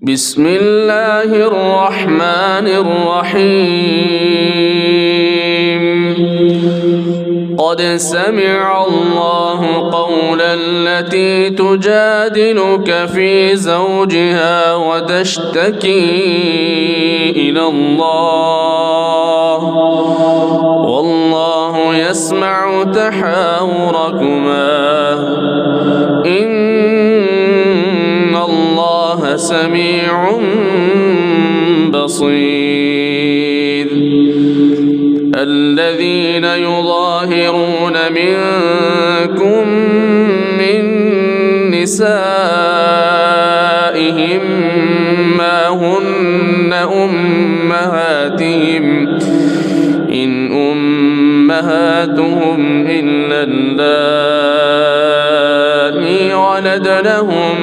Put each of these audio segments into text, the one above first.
بسم الله الرحمن الرحيم قد سمع الله قولا التي تجادلك في زوجها وتشتكي إلى الله والله يسمع تحاوركما إن الله سميع بصير الذين يظاهرون منكم من نسائهم ما هن أمهاتهم إن أمهاتهم إلا اللائي ولدنهم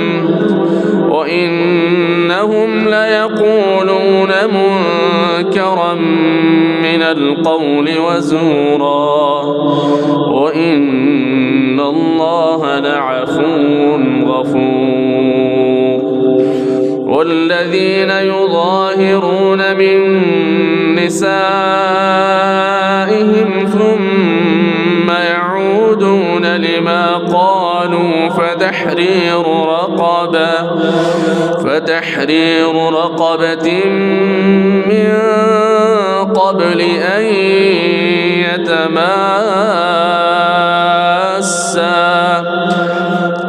وإنهم ليقولون منكرا من القول وزورا وإن الله لعفو غفور والذين يظاهرون من نسائهم ثم يعودون لما قالوا فتحرير رقبة من قبل أن يتماسا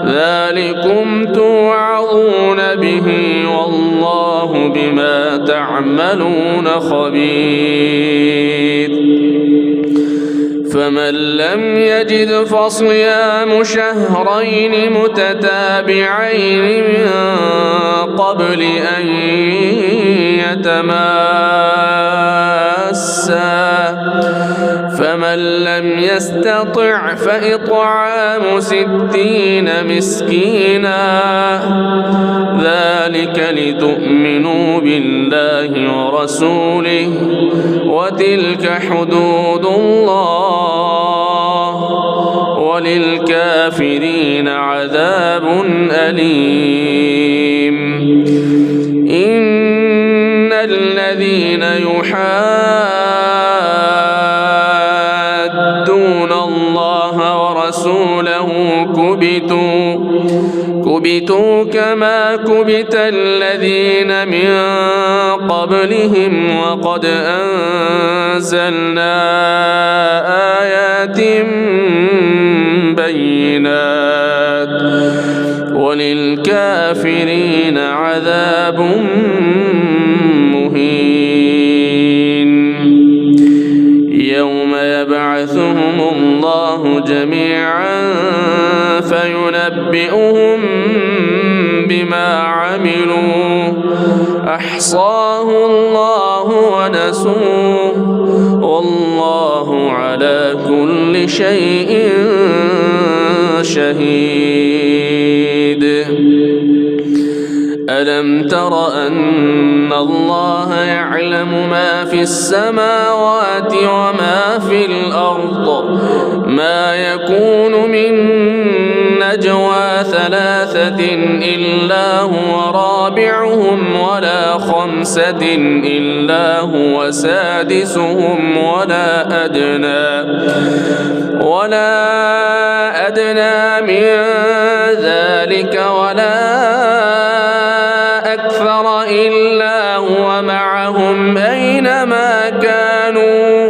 ذلكم توعظون به والله بما تعملون خبير فمن لم يجد فصيام شهرين متتابعين من قبل أن يتماسا فمن لم يستطع فإطعام 60 مسكينا ذلك لتؤمنوا بالله ورسوله وتلك حدود الله وللكافرين عذاب أليم إن الذين يحادون الله ورسوله كبتوا كما كبت الذين من قبلهم وقد أنزلنا آيات بينات وللكافرين عذاب مهين يوم يبعثهم الله جميعا فينبئهم بما عملوا أحصاه الله ونسوه والله على كل شيء شهيد ألم تر أن الله يعلم ما في السماوات وما في الأرض ما يكون من نجوى 3 إلا هو رابعهم ولا 5 إلا هو سادسهم ولا أدنى من ذلك ولا أكثر إلا هو معهم أينما كانوا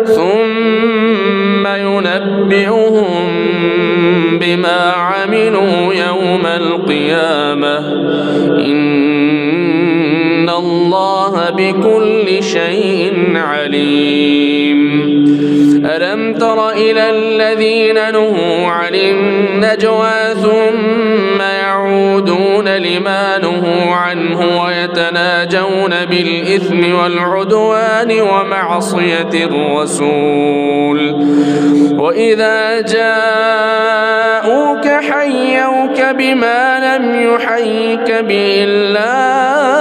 ثم ينبئهم بما عملوا يوم القيامة إن الله بكل شيء عليم ألم تر إلى الذين نهوا عن النجوى ثم يعودون لما نهوا عنه ويتناجون بالإثم والعدوان ومعصية الرسول وإذا جاءوك حيوك بما لم يحيك به الله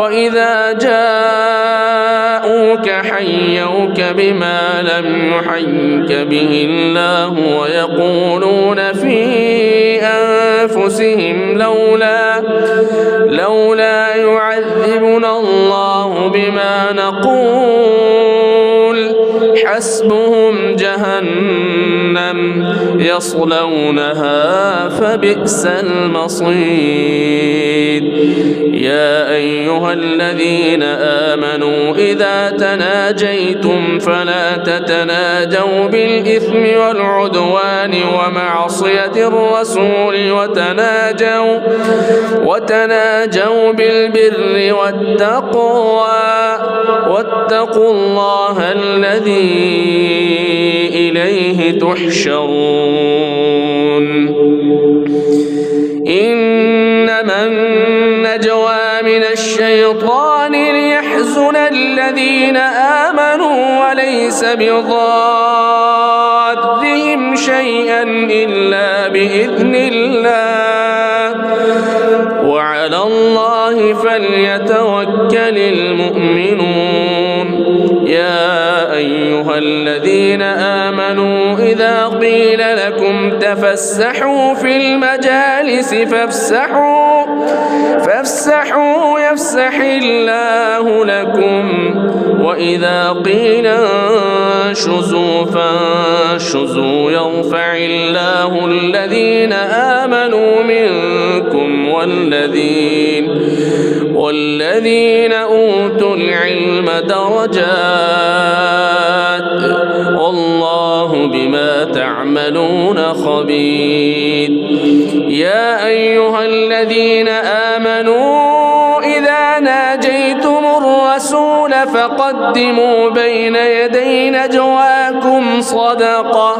وإذا جاءوك حيوك بما لم يحيك به الله ويقولون في أنفسهم لولا يعذبنا الله بما نقول حسبهم جهنم يصلونها فبئس المصير. يا أيها الذين آمنوا إذا تناجيتم فلا تتناجوا بالإثم والعدوان ومعصية الرسول وتناجوا بالبر والتقوى واتقوا الله الذي إليه تحشرون. إنما النجوى من الشيطان ليحزن الذين آمنوا وليس بضارهم شيئا إلا بإذن الله وعلى الله فليتوكل المؤمنون. يا أيها الذين آمنوا إذا قيل لكم تفسحوا في المجالس فافسحوا يفسح الله لكم وإذا قيل انشزوا فانشزوا يرفع الله الذين آمنوا منكم والذين أوتوا العلم درجات والله بما تعملون خبير. يا أيها الذين آمنوا إذا ناجيتم الرسول فقدموا بين يدي نجواكم صدقة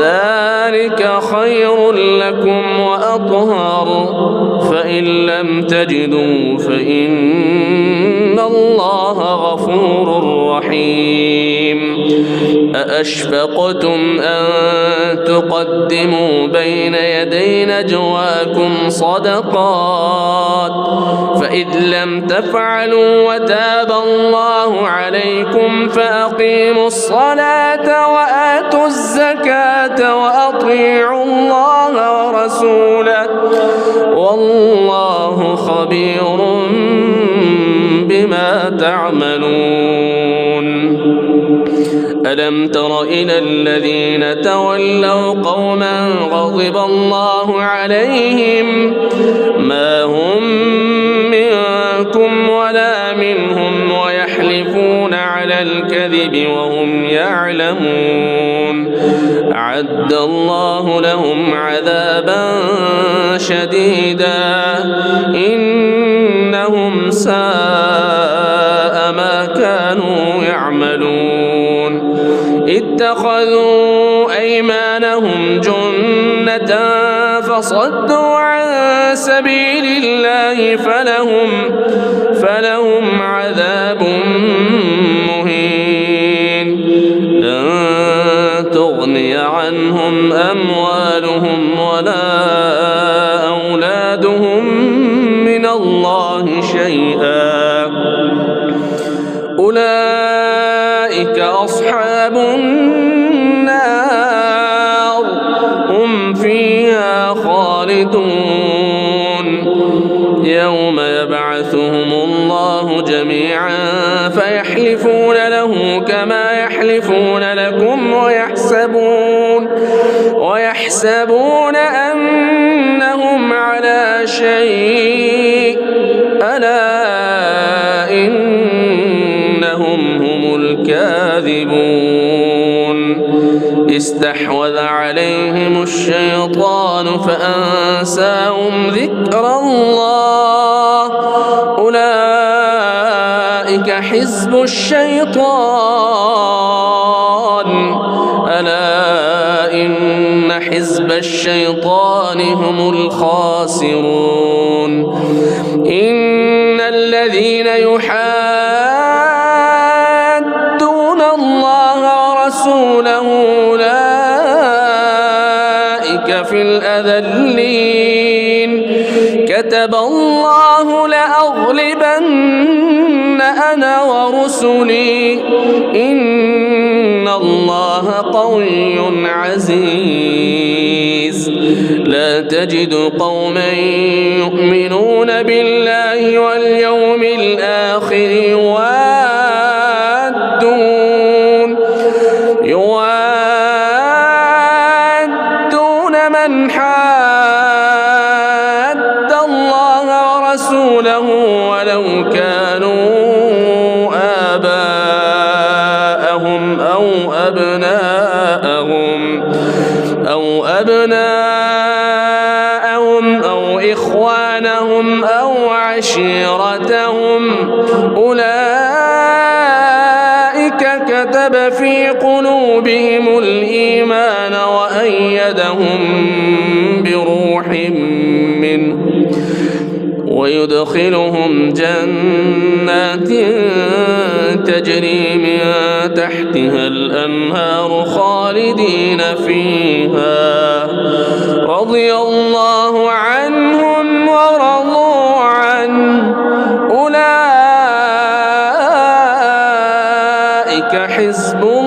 ذلك خير لكم وأطهر فإن لم تجدوا فإن الله غفور رحيم. أأشفقتم أن تقدموا بين يدي نجواكم صدقات فإذ لم تفعلوا وتاب الله عليكم فأقيموا الصلاة وآتوا الزكاة وأطيعوا الله ورسوله والله خبير بما تعملون. ألم تر إلى الذين تولوا قوما غضب الله عليهم ما هم منكم ولا منهم ويحلفون على الكذب وهم يعلمون أعد الله لهم عذابا شديدا إنهم ساء ما كانوا يعملون. اتخذوا أيمانهم جنة فصدوا عن سبيل الله فلهم عذاب مهين. لن تغني عنهم أموالهم ولا أولادهم من الله شيئا أولئك أصحاب النار هم فيها خالدون. يوم يبعثهم الله جميعا فيحلفون له كما يحلفون لكم ويحسبون أنهم على شيء ألا إنهم هم الكاذبون. استحوذ عليهم الشيطان فأنساهم ذكر الله أولئك حزب الشيطان ألا إن حزب الشيطان هم الخاسرون. إن الذين يحادون الله ورسوله أولئك في الأذلين. كتب الله لأغلبن أنا ورسلي إن الله قوي عزيز. لا تجد قوما يؤمنون بالله واليوم الآخر يوادون من حاد الله ورسوله ولو كانوا آباءهم أو إخوانهم أو عشيرتهم أولئك كتب في قلوبهم الإيمان وأيدهم بروح منه ويدخلهم جنات تجري من تحتها الأنهار خالدين فيها رضي الله عنهم ورضوا عنه أولئك حزب الله